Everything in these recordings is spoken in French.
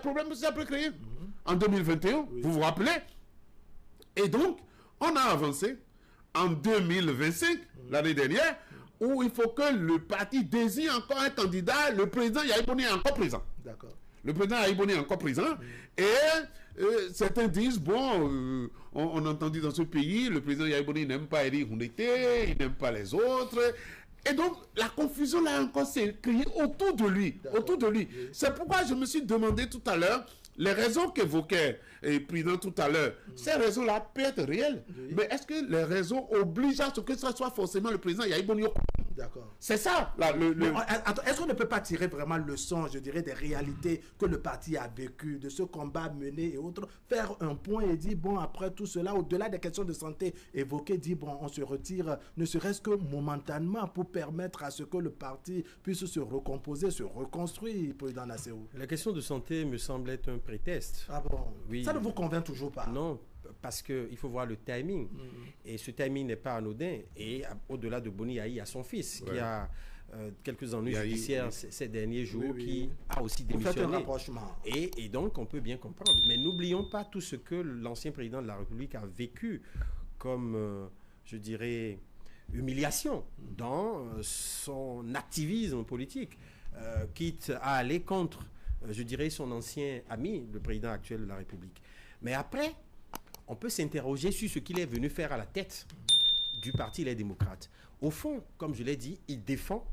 problèmes que ça peut créer. En 2021, vous vous rappelez? Et donc, on a avancé en 2025, l'année dernière, où il faut que le parti désigne encore un candidat. Le président Yahya Boni est encore présent. D'accord. Le président Yahya Boni est encore présent. Et certains disent, bon, on a entendu dans ce pays, le président Yahya Boni n'aime pas Eri Hunete, il n'aime pas les autres. Et donc, la confusion là encore s'est créée autour de lui. Autour de lui. Oui. C'est pourquoi je me suis demandé tout à l'heure, les raisons qu'évoquait le président tout à l'heure, ces raisons-là peuvent être réelles. Oui. Mais est-ce que les raisons obligent à ce que ce soit forcément le président Yahya Boni? D'accord. C'est ça. Là, attends, est-ce qu'on ne peut pas tirer vraiment leçon, je dirais, des réalités que le parti a vécues, de ce combat mené et autres, faire un point et dire, bon, après tout cela, au-delà des questions de santé évoquées, dire, bon, on se retire, ne serait-ce que momentanément, pour permettre à ce que le parti puisse se recomposer, se reconstruire, président Nassérou? La question de santé me semble être un prétexte. Ah bon? Oui. Ça ne vous convainc toujours pas? Non, parce qu'il faut voir le timing. Et ce timing n'est pas anodin. Et au-delà de Boni, il y a son fils qui a quelques ennuis judiciaires ces derniers jours, qui a aussi démissionné. Vous faites un rapprochement. Et donc, on peut bien comprendre. Mais n'oublions pas tout ce que l'ancien président de la République a vécu comme, je dirais, humiliation dans son activisme politique, quitte à aller contre, je dirais, son ancien ami, le président actuel de la République. Mais après, on peut s'interroger sur ce qu'il est venu faire à la tête du Parti Les Démocrates. Au fond, comme je l'ai dit, il défend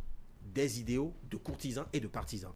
des idéaux de courtisans et de partisans.